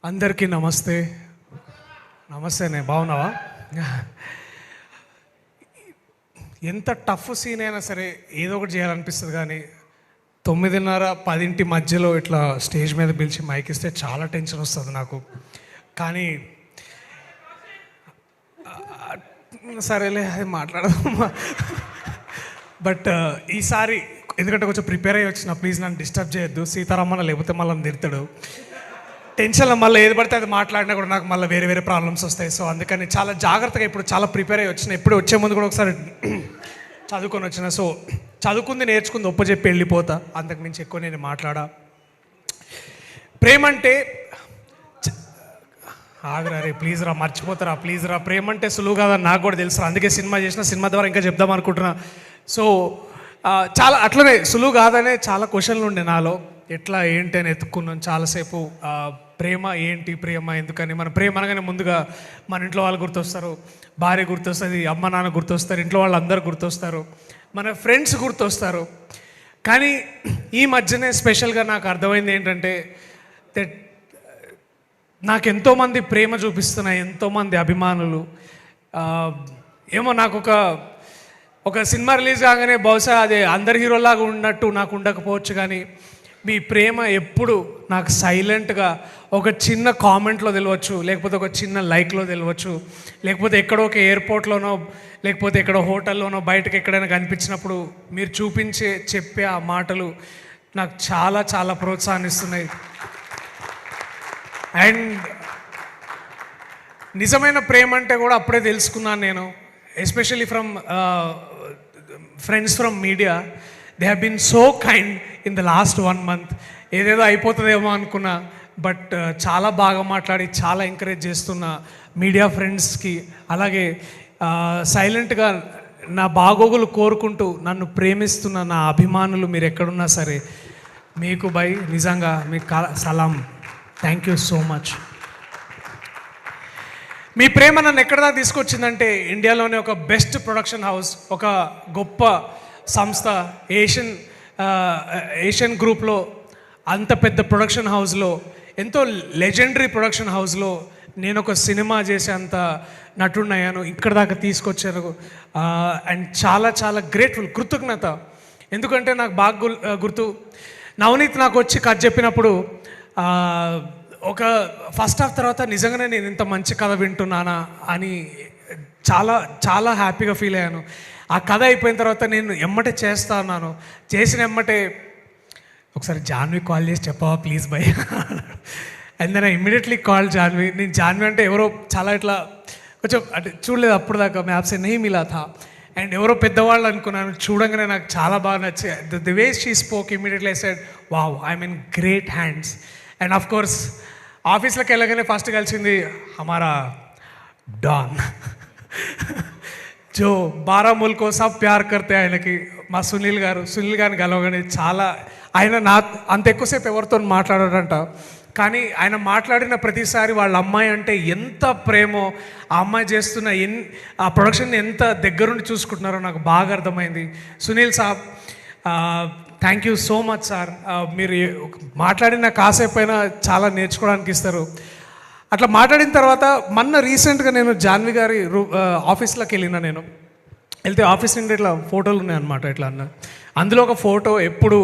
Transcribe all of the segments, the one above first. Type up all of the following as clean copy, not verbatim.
అందరికీ నమస్తే. నమస్తేనే, బాగున్నావా? ఎంత టఫ్ సీన్ అయినా సరే ఏదో ఒకటి చేయాలనిపిస్తుంది, కానీ 9:30, 10 మధ్యలో ఇట్లా స్టేజ్ మీద పిలిచి మైక్ ఇస్తే చాలా టెన్షన్ వస్తుంది నాకు. కానీ సరేలే, అది మాట్లాడదాం. బట్ ఈసారి ఎందుకంటే కొంచెం ప్రిపేర్ అయ్యి వచ్చిన, ప్లీజ్ నన్ను డిస్టర్బ్ చేయొద్దు. సీతారామన్న లేకపోతే మళ్ళీ తిడతాడు. టెన్షన్లో మళ్ళీ ఏది పడితే అది మాట్లాడినా కూడా నాకు మళ్ళీ వేరే వేరే ప్రాబ్లమ్స్ వస్తాయి. సో అందుకని చాలా జాగ్రత్తగా ఇప్పుడు చాలా ప్రిపేర్ అయ్యి వచ్చిన. ఎప్పుడు వచ్చే ముందు కూడా ఒకసారి చదువుకొని వచ్చిన. సో చదువుకుంది నేర్చుకుంది ఒప్పచెప్పి వెళ్ళిపోతా, అంతకు మించి ఎక్కువ నేను మాట్లాడా. ప్రేమ అంటే ఆగరా రే, ప్లీజ్ రా, మర్చిపోతారా ప్లీజ్ రా. ప్రేమ అంటే సులువు కాదని నాకు కూడా తెలుసు, అందుకే సినిమా చేసిన. సినిమా ద్వారా ఇంకా చెప్దాం అనుకుంటున్నా. సో చాలా అట్లనే సులువు కాదనే చాలా క్వశ్చన్లు ఉండే నాలో. ఎట్లా ఏంటి అని ఎత్తుక్కున్నాను చాలాసేపు. ప్రేమ ఏంటి, ప్రేమ ఎందుకని. మన ప్రేమ అనగానే ముందుగా మన ఇంట్లో వాళ్ళు గుర్తొస్తారు, భార్య గుర్తొస్తుంది, అమ్మ నాన్న గుర్తొస్తారు, ఇంట్లో వాళ్ళు అందరు గుర్తొస్తారు, మన ఫ్రెండ్స్ గుర్తొస్తారు. కానీ ఈ మధ్యనే స్పెషల్గా నాకు అర్థమైంది ఏంటంటే, నాకు ఎంతోమంది ప్రేమ చూపిస్తున్నాయి, ఎంతోమంది అభిమానులు. ఏమో నాకు ఒక సినిమా రిలీజ్ కాగానే బహుశా అదే అందరి హీరోలాగా ఉన్నట్టు నాకు ఉండకపోవచ్చు, కానీ మీ ప్రేమ ఎప్పుడు నాకు సైలెంట్గా ఒక చిన్న కామెంట్లో తెలియవచ్చు, లేకపోతే ఒక చిన్న లైక్లో తెలియవచ్చు, లేకపోతే ఎక్కడో ఒక ఎయిర్పోర్ట్లోనో, లేకపోతే ఎక్కడో హోటల్లోనో, బయటకు ఎక్కడైనా కనిపించినప్పుడు మీరు చెప్పే ఆ మాటలు నాకు చాలా చాలా ప్రోత్సాహాన్నిస్తున్నాయి. అండ్ నిజమైన ప్రేమ అంటే కూడా అప్పుడే తెలుసుకున్నాను నేను, especially from friends from media. They have been so kind in the last 1 month. ఏదేదో అయిపోతుందేమో అనుకున్నా, బట్ చాలా బాగా మాట్లాడి చాలా ఎంకరేజ్ చేస్తున్న మీడియా ఫ్రెండ్స్కి, అలాగే సైలెంట్గా నా బాగోగులు కోరుకుంటూ నన్ను ప్రేమిస్తున్న నా అభిమానులు, మీరు ఎక్కడున్నా సరే మీకు నిజంగా మీకు సలాం. Thank you so much. మీ ప్రేమ నన్ను ఎక్కడ దాకా తీసుకొచ్చిందంటే, ఇండియాలోనే ఒక బెస్ట్ ప్రొడక్షన్ హౌస్, ఒక గొప్ప సంస్థ, ఏషియన్ గ్రూప్లో అంత పెద్ద ప్రొడక్షన్ హౌస్లో, ఎంతో లెజెండరీ ప్రొడక్షన్ హౌస్లో నేను ఒక సినిమా చేసేంత నటున్నయ్యాను, ఇక్కడ దాకా తీసుకొచ్చారు. అండ్ చాలా చాలా గ్రేట్ఫుల్, కృతజ్ఞత. ఎందుకంటే నాకు బాగా గుర్తు, నవనీత్ నాకు వచ్చి కథ చెప్పినప్పుడు ఒక ఫస్ట్ హాఫ్ తర్వాత నిజంగానే నేను ఇంత మంచి కథ వింటున్నానా అని చాలా చాలా హ్యాపీగా ఫీల్ అయ్యాను. ఆ కథ అయిపోయిన తర్వాత నేను ఎమ్మటే చేస్తా అన్నాను. చేసిన ఎమ్మటే ఒకసారి జాన్వి కాల్ చేసి చెప్పవా please bye. And then I immediately call Janhvi. నేను జాన్వి అంటే ఎవరో చాలా ఇట్లా కొంచెం అంటే చూడలేదు అప్పుడు దాకా, మ్యాప్స్ నహీ మిలా థా. అండ్ ఎవరో పెద్దవాళ్ళు అనుకున్నాను, చూడంగానే నాకు చాలా బాగా నచ్చాయి. The way she spoke, immediately I said wow, I'm in great hands. And of course ఆఫీస్లోకి వెళ్ళగానే ఫస్ట్ కలిసింది హమారా డాన్, జో 12 ముల్కో సబ్ ప్యార్ కర్తే. ఆయనకి మా సునీల్ గారిని కలవగానే చాలా, ఆయన అంత ఎక్కువసేపు ఎవరితో మాట్లాడాడంట, కానీ ఆయన మాట్లాడిన ప్రతిసారి వాళ్ళ అమ్మాయి అంటే ఎంత ప్రేమో, ఆ అమ్మాయి చేస్తున్న ఆ ప్రొడక్షన్ ఎంత దగ్గరుండి చూసుకుంటున్నారో నాకు బాగా అర్థమైంది. సునీల్ సాబ్, thank you so much sir. మీరు మాట్లాడిన కాసేపైనా చాలా నేర్చుకోవడానికి ఇస్తారు. అట్లా మాట్లాడిన తర్వాత రీసెంట్గా నేను జాన్వి గారి ఆఫీస్లోకి వెళ్తే ఆఫీస్ నుండి ఇట్లా ఫోటోలు ఉన్నాయన్నమాట. ఇట్లా అందులో ఒక ఫోటో ఎప్పుడు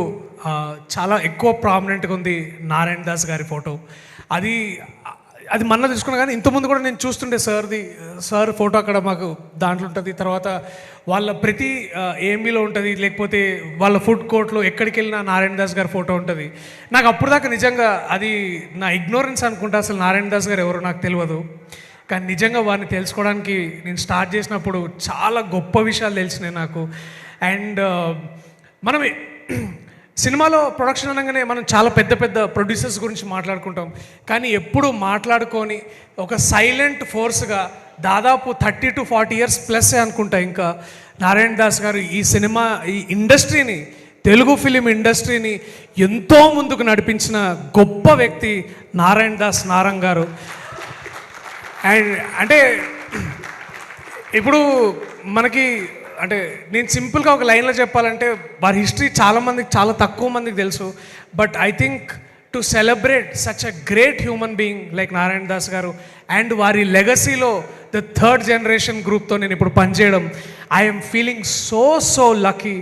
చాలా ఎక్కువ ప్రామినెంట్గా ఉంది, నారాయణ దాస్ గారి ఫోటో. అది మొన్న తీసుకున్నా, కానీ ఇంతకుముందు కూడా నేను చూస్తుండే సార్ ఫోటో అక్కడ మాకు దాంట్లో ఉంటుంది. తర్వాత వాళ్ళ ప్రతి ఏఎంబీలో ఉంటుంది, లేకపోతే వాళ్ళ ఫుడ్ కోర్ట్లో ఎక్కడికి వెళ్ళినా నారాయణ దాస్ గారి ఫోటో ఉంటుంది. నాకు అప్పుడు దాకా నిజంగా అది నా ఇగ్నోరెన్స్ అనుకుంటా, అసలు నారాయణ దాస్ గారు ఎవరో నాకు తెలియదు. కానీ నిజంగా వారిని తెలుసుకోవడానికి నేను స్టార్ట్ చేసినప్పుడు చాలా గొప్ప విషయాలు తెలిసినాయి నాకు. అండ్ మనం సినిమాలో ప్రొడక్షన్ అనగానే మనం చాలా పెద్ద పెద్ద ప్రొడ్యూసర్స్ గురించి మాట్లాడుకుంటాం, కానీ ఎప్పుడు మాట్లాడుకొని ఒక సైలెంట్ ఫోర్స్గా దాదాపు 30 to 40 years ప్లస్ అనుకుంటా ఇంకా నారాయణ దాస్ గారు ఈ ఇండస్ట్రీని, తెలుగు ఫిలిం ఇండస్ట్రీని ఎంతో ముందుకు నడిపించిన గొప్ప వ్యక్తి నారాయణ దాస్ నారంగ్ గారు. అండ్ అంటే ఇప్పుడు మనకి అంటే నేను సింపుల్గా ఒక లైన్లో చెప్పాలంటే వారి హిస్టరీ చాలా తక్కువ మందికి తెలుసు. But I think to celebrate such a great human being like Narayan Das garu and వారి లెగసీలో ద థర్డ్ జనరేషన్ గ్రూప్తో నేను ఇప్పుడు పనిచేయడం I'm feeling so lucky.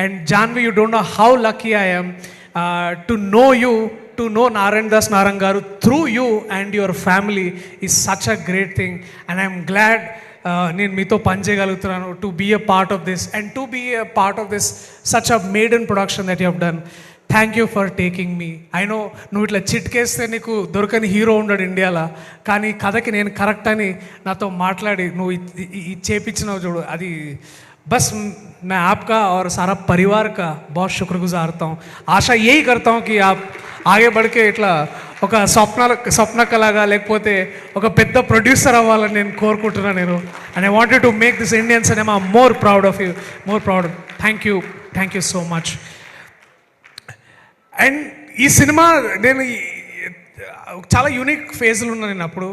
And Janhvi, you don't know how lucky I'm to know you, to know Narayan Das Narang garu through you and your family is such a great thing. And I'm glad నేను మీతో పని చేయగలుగుతున్నాను, to be a part of this and to be a part of this such a maiden production that you have done. Thank you for taking me. I know నువ్వు ఇట్లా చిట్కేస్తే నీకు దొరకని hero ఉండడు ఇండియాలో, కానీ కథకి నేను కరెక్ట్ అని నాతో మాట్లాడి నువ్వు ఇది చేపించినావు చూడు, అది बस मैं आपका और सारा परिवार का बहुत शुक्रगुजार हूँ. आशा यही करता हूँ कि आप आगे बढ़ के इट्ला ఒక స్వప్న కళగా లేకపోతే ఒక పెద్ద ప్రొడ్యూసర్ అవ్వాలని నేను కోరుకుంటున్నాను నేను. And I wanted to make this Indian cinema more proud of you, more proud. Thank you so much. And ఈ సినిమా నేను చాలా యూనిక్ ఫేజ్లు ఉన్నాను నేను అప్పుడు.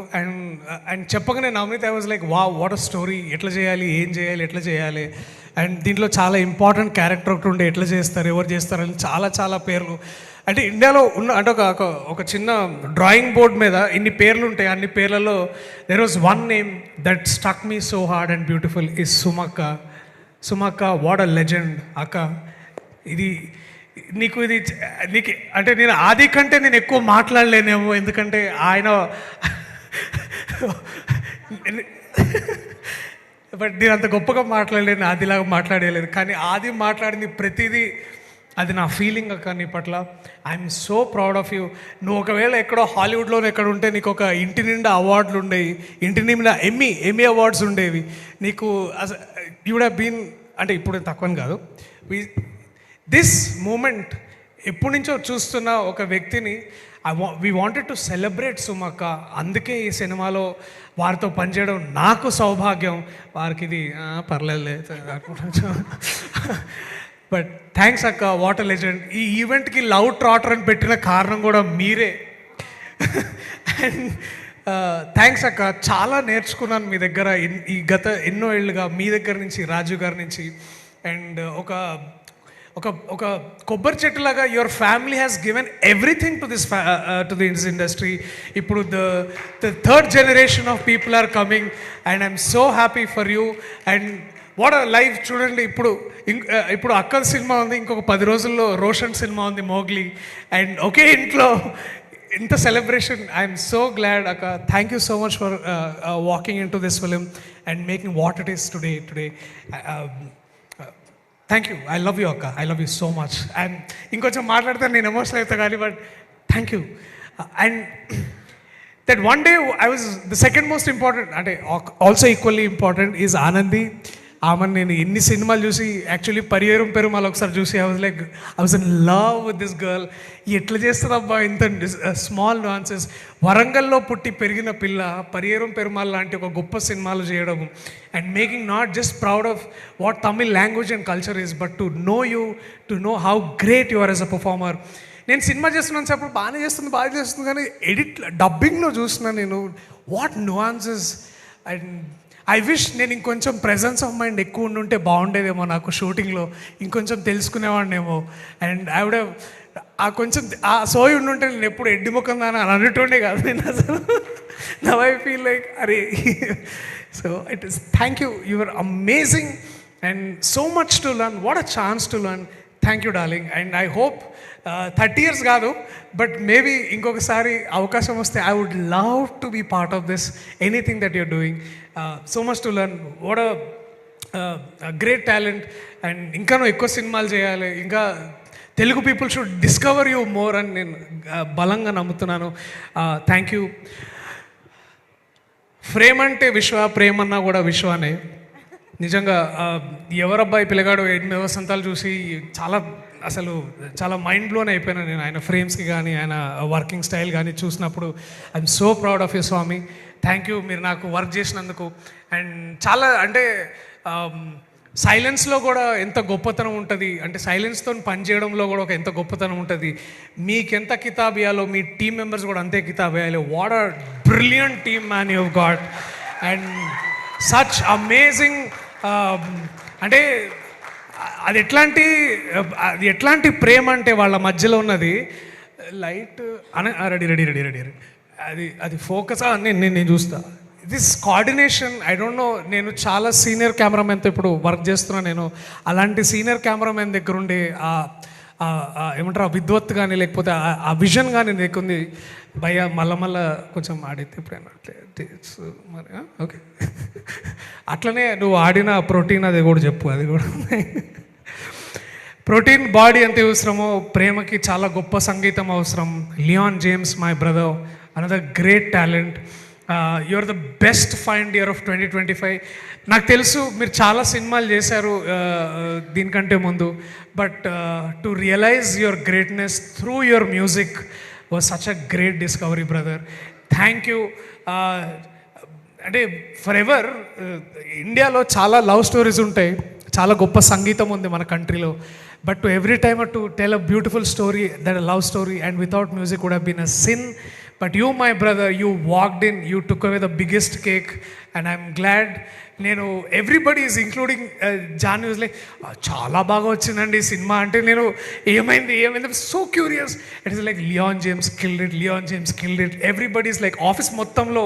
అండ్ చెప్పగానే Navneet I was like what a story, ఎట్లా చేయాలి, ఏం చేయాలి, ఎట్లా చేయాలి. అండ్ దీంట్లో చాలా ఇంపార్టెంట్ క్యారెక్టర్ ఒకటి ఉండే, ఎట్లా చేస్తారు, ఎవరు చేస్తారు అని చాలా పేర్లు. అంటే ఇండియాలో ఉన్న అంటే ఒక చిన్న డ్రాయింగ్ బోర్డ్ మీద ఇన్ని పేర్లు ఉంటాయి, అన్ని పేర్లలో there was one name that stuck me so hard and beautiful is Sumakka. What a legend అక్క. ఇది నీకు అంటే నేను ఆది కంటే నేను ఎక్కువ మాట్లాడలేనేమో, ఎందుకంటే ఆయన బట్ నేను అంత గొప్పగా మాట్లాడలేను, ఆదిలాగా మాట్లాడలేదు. కానీ ఆది మాట్లాడింది ప్రతిదీ అది నా ఫీలింగ్ అక్క నీ పట్ల. I'm so proud of you. నువ్వు ఒకవేళ ఎక్కడో హాలీవుడ్లోనే ఎక్కడ ఉంటే నీకు ఒక ఇంటి నిండా అవార్డులు ఉండేవి, ఇంటి నిండా ఎమ్మీ అవార్డ్స్ ఉండేవి నీకు. యూ వుడ్ హ్యావ్ బీన్, అంటే ఇప్పుడు తక్కువని కాదు, దిస్ మూమెంట్ ఎప్పటి నుంచో చూస్తున్న ఒక వ్యక్తిని వీ వాంటెడ్ టు సెలబ్రేట్ సుమక్క. అందుకే ఈ సినిమాలో వారితో పనిచేయడం నాకు సౌభాగ్యం. వారికి ఇది పర్లేదు. బట్ థ్యాంక్స్ అక్క, వాట్ ఎ లెజెండ్. ఈ ఈవెంట్కి లవ్ ట్రాటర్ అని పెట్టిన కారణం కూడా మీరే. అండ్ థ్యాంక్స్ అక్క, చాలా నేర్చుకున్నాను మీ దగ్గర ఈ గత ఎన్నో ఏళ్ళుగా, మీ దగ్గర నుంచి, రాజు గారి నుంచి. అండ్ ఒక కొబ్బరి చెట్టులాగా your family has given everything to this industry. ఇప్పుడు the third generation of people are coming and I'm so happy for you. And what a life. చూడండి, ఇప్పుడు అక్కల సినిమా ఉంది, ఇంకొక 10 రోజుల్లో రోషన్ సినిమా ఉంది, మోగ్లీ. అండ్ ఒకే ఇంట్లో ఇంత సెలబ్రేషన్. ఐఎమ్ సో గ్లాడ్ అక్క. Thank you so much for walking in to this film and making what it is today. Thank you. I love you అక్క, I love you so much. And ఇంకొంచెం మాట్లాడితే నేను emotional అవుతా కానీ, but thank you. And that one day I was the second most important, అంటే also equally important is Anandi. ఆమెను నేను ఎన్ని సినిమాలు చూసి, యాక్చువల్లీ పరియేరం పెరుమాల్ ఒకసారి చూసి I was in love with this girl. ఎట్లా చేస్తుందబ్బా ఇంత స్మాల్ న్యూయాన్సెస్. వరంగల్లో పుట్టి పెరిగిన పిల్ల పరియేరం పెరుమాల్ లాంటి ఒక గొప్ప సినిమాలు చేయడం and making not just proud of what Tamil language and culture is, but to know you, to know how great you are as a performer. నేను సినిమా చేస్తున్నాను చెప్పప్పుడు బాగా చేస్తుంది కానీ డబ్బింగ్లో చూసిన నేను what nuances. And I wish నేను ఇంకొంచెం ప్రెజెన్స్ ఆఫ్ మైండ్ ఎక్కువ ఉండుంటే బాగుండేదేమో, నాకు షూటింగ్లో ఇంకొంచెం తెలుసుకునేవాడినేమో. అండ్ ఆవిడ కొంచెం ఆ సోయి ఉండుంటే నేను ఎప్పుడు ఎడ్డి ముఖం దాని అని అనేటుండే కాదు నేను అసలు. నవ్ ఐ ఫీల్ లైక్ అరే. So it is thank you, your amazing and so much to learn. What a chance to learn. Thank you darling. And I hope 30 years కాదు, బట్ మేబీ ఇంకొకసారి అవకాశం వస్తే I would love to be part of this anything that you're doing. So much to learn. What a great talent. And ఇంకా నువ్వు ఎక్కువ సినిమాలు చేయాలి, ఇంకా Telugu people should discover you more అని నేను బలంగా నమ్ముతున్నాను. Thank you. ఫ్రేమ్ అంటే విశ్వ, ప్రేమన్నా కూడా విశ్వానే. నిజంగా ఎవరబ్బాయి పిల్లగాడు 8 వసంతాలు చూసి చాలా మైండ్ బ్లోన్ అయిపోయినా నేను ఆయన ఫ్రేమ్స్కి కానీ ఆయన వర్కింగ్ స్టైల్ కానీ చూసినప్పుడు. I'm so proud of you Swami. Thank you మీరు నాకు వర్క్ చేసినందుకు. అండ్ చాలా అంటే సైలెన్స్లో కూడా ఎంత గొప్పతనం ఉంటుంది, అంటే సైలెన్స్తో పనిచేయడంలో కూడా ఒక ఎంత గొప్పతనం ఉంటుంది. మీకెంత కితాబ్ ఇవ్వాలో మీ టీమ్ మెంబర్స్ కూడా అంతే కితాబ్ ఇవ్వాలి. What a brilliant team man you got and such amazing. అంటే అది ఎట్లాంటి ప్రేమ అంటే వాళ్ళ మధ్యలో ఉన్నది. లైట్ అని రెడీ రెడీ రెడీ రెడీ అది అది ఫోకస్ నేను చూస్తా. This coordination I don't know. నేను చాలా సీనియర్ కెమెరామెన్తో ఇప్పుడు వర్క్ చేస్తున్నా. నేను అలాంటి సీనియర్ కెమెరామెన్ దగ్గర ఉండే ఏమంటారు ఆ విద్వత్ కానీ లేకపోతే ఆ విజన్ కానీ నీకుంది భయ్యా. మళ్ళా కొంచెం ఆడితే ఎప్పుడైనా మరి ఓకే. అట్లనే నువ్వు ఆడిన ప్రోటీన్ అది కూడా చెప్పు. అది కూడా ప్రోటీన్ బాడీ ఎంత అవసరమో ప్రేమకి చాలా గొప్ప సంగీతం అవసరం. Leon James my brother, another great talent. You are the best find year of 2025. నాకు తెలుసు మీరు చాలా సినిమాలు చేశారు దీనికంటే ముందు, but to realise your greatness through your music was such a great discovery brother. Thank you. అంటే ఫర్ ఎవర్ ఇండియాలో చాలా లవ్ స్టోరీస్ ఉంటాయి, చాలా గొప్ప సంగీతం ఉంది మన కంట్రీలో, but to every time to tell a beautiful story that a love story and without music would have been a sin. But you, my brother, you walked in, you took away the biggest cake, and I'm glad. నేను everybody is including John use like చాలా బాగా వచ్చిందండి cinema అంటే నేను ఏమైంది so curious. It is like Leon James killed it. Everybody is like office మొత్తంలో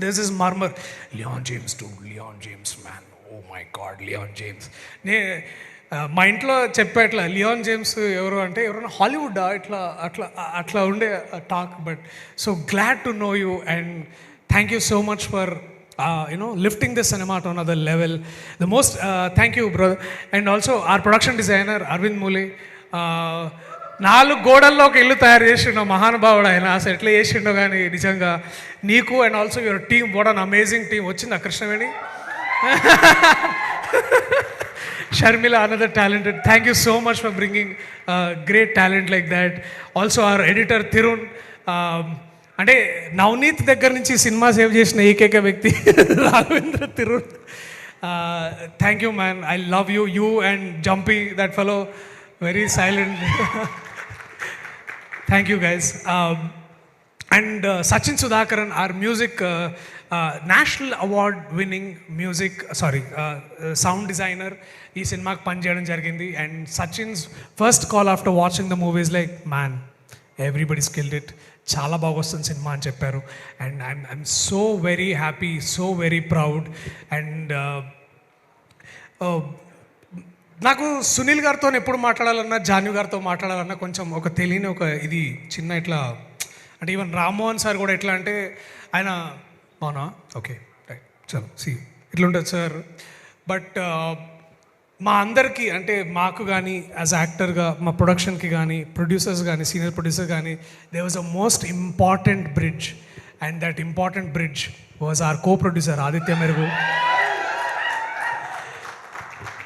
this is murmur, Leon James man, oh my god Leon James. మా ఇంట్లో చెప్పేట్లా లియాన్ జేమ్స్ ఎవరు అంటే ఎవరైనా హాలీవుడ్ అట్లా ఉండే talk. But so glad to know you and thank you so much for lifting this cinema to another level. The most thank you brother. And also our production designer Arvind Mule, 4 గోడల్లో ఒక ఇల్లు తయారు చేసిండు మహానుభావుడు ఆయన. అసలు ఎట్లా చేసిండో కానీ నిజంగా నీకు and also your team, what an amazing team. వచ్చిందా Krishnaveni? Sharmila, another talented. Thank you so much for bringing great talent like that. Also our editor Thirun, అంటే నవనీత్ దగ్గర నుంచి సినిమా సేవ్ చేసిన ఏకైక వ్యక్తి Raghavendra Thirun. Thank you man, I love you and jumpy that fellow, very silent. Thank you guys. And Sachin Sudhakaran, are music national award winning sound designer, ఈ సినిమాకి పనిచేయడం జరిగింది. And Sachin's first call after watching the movies like man everybody skilled it, చాలా బాగా వస్తుంది cinema అని చెప్పారు. And I'm so very happy, so very proud. And నాకు సునీల్ గారితో ఎప్పుడు మాట్లాడాలన్నా, జాన్వి గారితో మాట్లాడాలన్నా కొంచెం ఒక తెలియని ఒక ఇది చిన్న ఇట్లా, అంటే ఈవెన్ రామ్మోహన్ సార్ కూడా ఎట్లా అంటే ఆయన అవునా ఓకే రైట్ చలో సి ఇట్లుంటుంది సార్. బట్ మా అందరికీ అంటే మాకు కానీ యాజ్ యాక్టర్గా మా ప్రొడక్షన్కి కానీ ప్రొడ్యూసర్స్ కానీ సీనియర్ ప్రొడ్యూసర్ కానీ they was a most important bridge. And that important bridge was our co producer Aditya Merugu.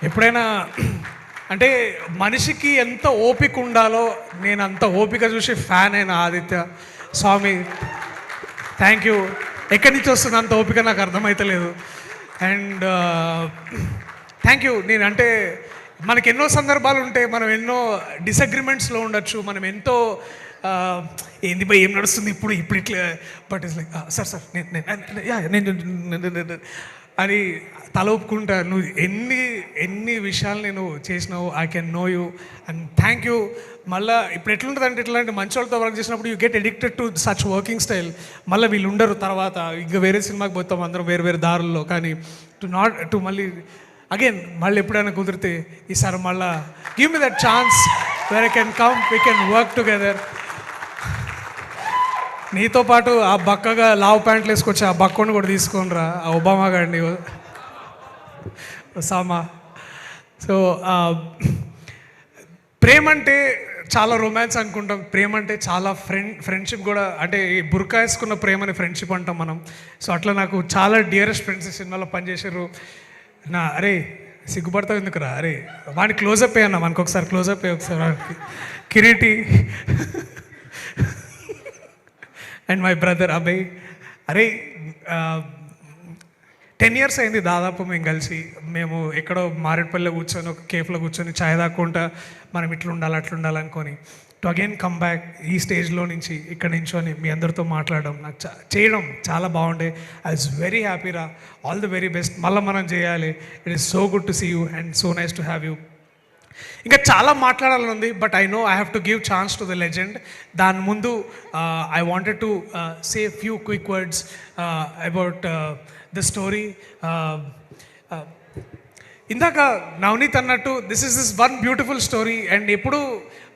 ఎప్పుడైనా అంటే మనిషికి ఎంత ఓపిక ఉండాలో నేను అంత ఓపిక చూసి ఫ్యాన్ అయిన ఆదిత్య స్వామి. Thank you. ఎక్కడి నుంచి వస్తుంది అంత ఓపిక నాకు అర్థమవుతలేదు. And thank you. నేనంటే మనకి ఎన్నో సందర్భాలు ఉంటాయి, మనం ఎన్నో డిసగ్రిమెంట్స్లో ఉండొచ్చు, మనం ఎంతో ఏంది బై ఏం నడుస్తుంది ఇప్పుడు ఇట్లా, బట్ ఇట్స్ లైక్ సార్ నేను అని తల ఒప్పుకుంటా. నువ్వు ఎన్ని విషయాలు నేను చేసినావు, I can know you and thank you. మళ్ళీ ఇప్పుడు ఎట్లుంటుంది అంటే ఇట్లాంటి మంచి వాళ్ళతో వర్క్ చేసినప్పుడు you get addicted to such working style. మళ్ళీ వీళ్ళు ఉండరు, తర్వాత ఇంకా వేరే సినిమాకి పోతాం అందరం వేరే దారుల్లో. కానీ టు మళ్ళీ అగైన్ మళ్ళీ ఎప్పుడైనా కుదిరితే ఈసారి మళ్ళీ give me that chance where I can come, we can work together. నీతో పాటు ఆ బక్కగా లావ్ ప్యాంట్లు వేసుకొచ్చి ఆ బక్కని కూడా తీసుకొని రా, ఆ ఒబామా గారిని సామా. సో ప్రేమ అంటే చాలా రొమాన్స్ అనుకుంటాం, ప్రేమ అంటే చాలా ఫ్రెండ్షిప్ కూడా, అంటే బుర్కా వేసుకున్న ప్రేమని ఫ్రెండ్షిప్ అంటాం మనం. సో అట్లా నాకు చాలా డియరెస్ట్ ఫ్రెండ్స్ సినిమాలో పనిచేసారు. అరే సిగ్గుపడతావు ఎందుకురా, అరే వాడిని క్లోజప్ అయ్యన్నా, మనకు ఒకసారి క్లోజప్ అయ్యి ఒకసారి వాడికి Kireeti and my brother Abhay. అరే 10 years అయింది దాదాపు మేము కలిసి. మేము ఎక్కడో మారేడుపల్లిలో కూర్చొని ఒక కేఫ్లో కూర్చొని ఛాయ్ తాక్కుంటా మనం ఇట్లా ఉండాలి అట్లా ఉండాలనుకొని టు అగైన్ కమ్ బ్యాక్ ఈ స్టేజ్లో నుంచి ఇక్కడ నించొని మీ అందరితో మాట్లాడడం నాకు చేయడం చాలా బాగుండే. ఐ వాజ్ వెరీ హ్యాపీ రా, ఆల్ ది వెరీ బెస్ట్. మళ్ళీ మనం చేయాలి. It is so good to see you and so nice to have you. ఇంకా చాలా మాట్లాడాలని ఉంది, but I know I have to give chance to the legend. దాని ముందు I wanted to say few quick words about the story. ఇందాక నవనీత్ అన్నట్టు this one beautiful story. And ఎప్పుడు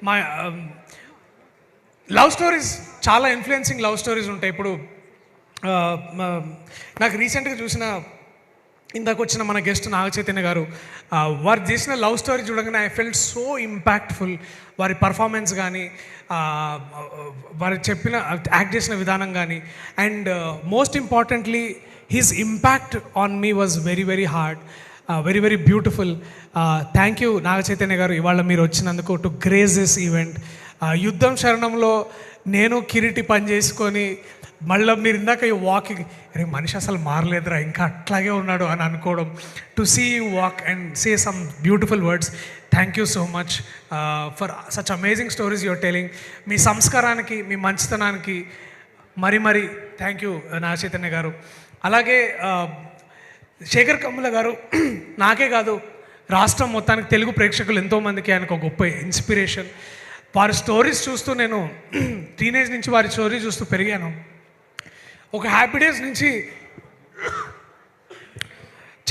మా లవ్ స్టోరీస్ చాలా ఇన్ఫ్లుయెన్సింగ్ లవ్ స్టోరీస్ ఉంటాయి. ఇప్పుడు నాకు రీసెంట్గా చూసిన ఇందాక వచ్చిన మన గెస్ట్ నాగ చైతన్య గారు, వారు చేసిన లవ్ స్టోరీ చూడగానే ఐ ఫెల్ట్ సో ఇంపాక్ట్ఫుల్. వారి పర్ఫార్మెన్స్ కానీ, వారు చెప్పిన యాక్ట్ చేసిన విధానం కానీ, and most importantly his impact on me was very very hard, very very beautiful. Thank you Naga Chaitanya garu, ఇవాళ మీరు వచ్చినందుకు టు గ్రేస్ దిస్ ఈవెంట్. యుద్ధం శరణంలో నేను కిరీటి పని చేసుకొని మళ్ళీ మీరు ఇందాక ఈ వాకింగ్, అరే మనిషి అసలు మారలేదురా, ఇంకా అట్లాగే ఉన్నాడు అని అనుకోవడం, to see you walk and say some beautiful words. Thank you so much for such amazing stories your telling. మీ సంస్కారానికి, మీ మంచితనానికి మరి మరి థ్యాంక్ యూ నాగ చైతన్య గారు. అలాగే శేఖర్ కమ్ముల గారు నాకే కాదు, రాష్ట్రం మొత్తానికి, తెలుగు ప్రేక్షకులు ఎంతోమందికి ఆయనకు ఒక గొప్ప ఇన్స్పిరేషన్. వారి స్టోరీస్ చూస్తూ, నేను టీనేజ్ నుంచి వారి స్టోరీ చూస్తూ పెరిగాను. ఒక హ్యాపీ డేస్ నుంచి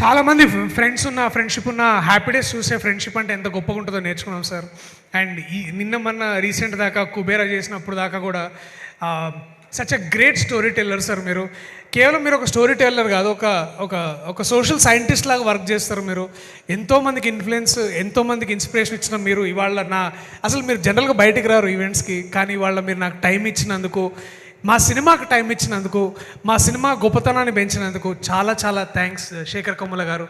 చాలామంది ఫ్రెండ్షిప్ ఉన్న హ్యాపీ డేస్ చూసే ఫ్రెండ్షిప్ అంటే ఎంత గొప్పగా ఉంటుందో నేర్చుకున్నాం సార్. అండ్ నిన్న మొన్న రీసెంట్ దాకా కుబేరా చేసినప్పుడు దాకా కూడా such a great story teller sir. మీరు కేవలం మీరు ఒక స్టోరీ టెల్లర్ కాదు, ఒక సోషల్ సైంటిస్ట్ లాగా వర్క్ చేస్తారు మీరు. ఎంతోమందికి ఇన్ఫ్లుయెన్స్, ఎంతోమందికి ఇన్స్పిరేషన్ ఇచ్చిన మీరు ఇవాళ అసలు మీరు జనరల్గా బయటికి రారు ఈవెంట్స్కి, కానీ ఇవాళ మీరు నాకు టైం ఇచ్చినందుకు, మా సినిమాకి టైం ఇచ్చినందుకు, మా సినిమా గొప్పతనాన్ని పెంచినందుకు చాలా చాలా thanks Shekhar Kammula garu.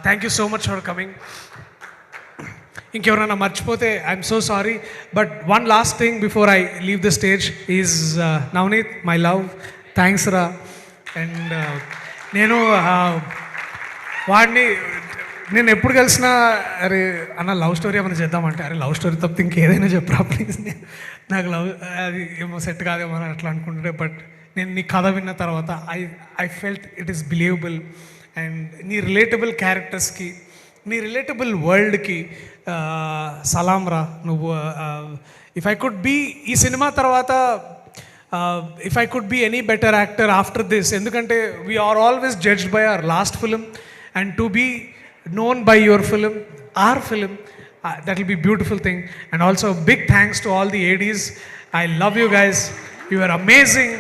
Thank you so much for coming. ఇంకెవరైనా మర్చిపోతే I'm so sorry. But one last thing before I leave the stage is Navneet, my love, thanks రా. అండ్ నేను వాడిని నేను ఎప్పుడు కలిసినా, అరే అన్న లవ్ స్టోరీ ఏమైనా చేద్దామంటే, అరే లవ్ స్టోరీ తప్పితే ఇంకేదైనా చెప్పరా ప్లీజ్, నాకు లవ్ అది ఏమో సెట్ కాదేమో అని అట్లా అనుకుంటుంటే, బట్ నేను నీ కథ విన్న తర్వాత I felt it is believable. And నీ రిలేటబుల్ క్యారెక్టర్స్కి, నీ రిలేటబుల్ వరల్డ్కి సలాం రా. నువ్వు ఇఫ్ ఐ కుడ్ బీ ఈ సినిమా తర్వాత, if I could be any better actor after this, ఎందుకంటే we are always judged by our last film, and to be known by your film, our film, that will be beautiful thing. And also big thanks to all the ADs. I love you guys, you are amazing.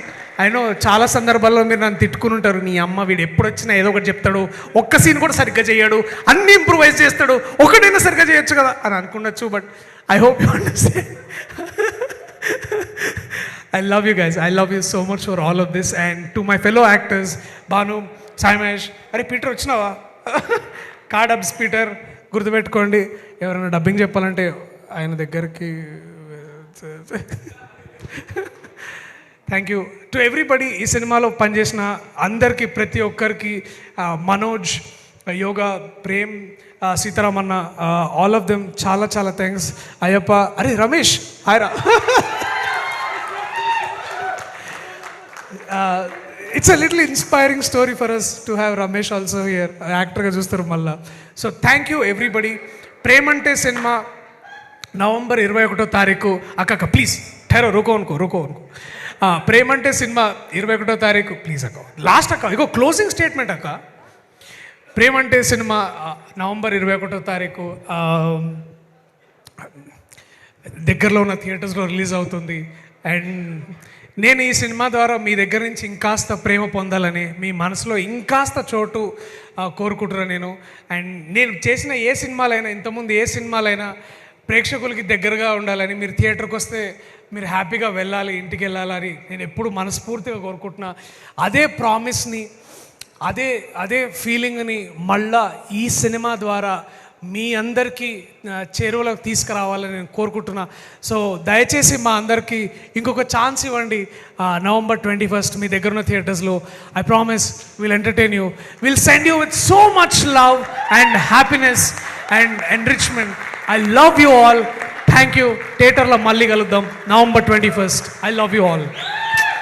I know చాలా సందర్భాల్లో మీరు నన్ను తిట్టుకుని ఉంటారు, నీ అమ్మ వీడు ఎప్పుడు వచ్చినా ఏదో ఒకటి చెప్తాడు, ఒక్క సీన్ కూడా సరిగ్గా చేయడు, అన్ని ఇంప్రూవైజ్ చేస్తాడు, ఒకటైనా సరిగ్గా చేయొచ్చు కదా అని అనుకున్నచ్చు. But I hope you understand. I love you guys, I love you so much for all of this. And to my fellow actors, Banu, Saimesh, అరే పీటర్ వచ్చినావా, డబ్స్ పీటర్, గుర్తుపెట్టుకోండి, ఎవరైనా డబ్బింగ్ చెప్పాలంటే ఆయన దగ్గరికి. Thank you to everybody. ఈ సినిమాలో పనిచేసిన అందరికీ, ప్రతి ఒక్కరికి, Manoj, Yoga, Prem, Sitaramanna, all of them చాలా చాలా థ్యాంక్స్. అయ్యప్ప, అరే Ramesh హాయ్రా. It's a little inspiring story for us to have Ramesh also here, యాక్టర్గా చూస్తారు మళ్ళా. So thank you everybody. Premante cinema November 21వ తారీఖు. అక్క ప్లీజ్ ఠెరో, రుకో అనుకో. ప్రేమంటే సినిమా 21వ తారీఖు ప్లీజ్ అక్క. లాస్ట్ అక్క, ఇగో క్లోజింగ్ స్టేట్మెంట్ అక్క. ప్రేమంటే సినిమా నవంబర్ 21వ తారీఖు దగ్గరలో ఉన్న థియేటర్స్లో రిలీజ్ అవుతుంది. అండ్ నేను ఈ సినిమా ద్వారా మీ దగ్గర నుంచి ఇంకాస్త ప్రేమ పొందాలని, మీ మనసులో ఇంకాస్త చోటు కోరుకుంటున్నాను నేను. అండ్ నేను చేసిన ఏ సినిమాలైనా, ఇంతకుముందు ఏ సినిమాలైనా ప్రేక్షకులకి దగ్గరగా ఉండాలని, మీరు థియేటర్కి వస్తే మీరు హ్యాపీగా వెళ్ళాలి, ఇంటికి వెళ్ళాలని నేను ఎప్పుడు మనస్ఫూర్తిగా కోరుకుంటున్నా. అదే ప్రామిస్ని, అదే ఫీలింగ్ని మళ్ళా ఈ సినిమా ద్వారా మీ అందరికీ చేరువలోకి తీసుకురావాలని నేను కోరుకుంటున్నా. సో దయచేసి మా అందరికీ ఇంకొక ఛాన్స్ ఇవ్వండి. నవంబర్ 21st మీ దగ్గర ఉన్న థియేటర్స్లో. I promise will entertain you, will send you with so much love and happiness and enrichment. I love you all. Thank you. థియేటర్లో మళ్ళీ కలుద్దాం November 21st. I love you all.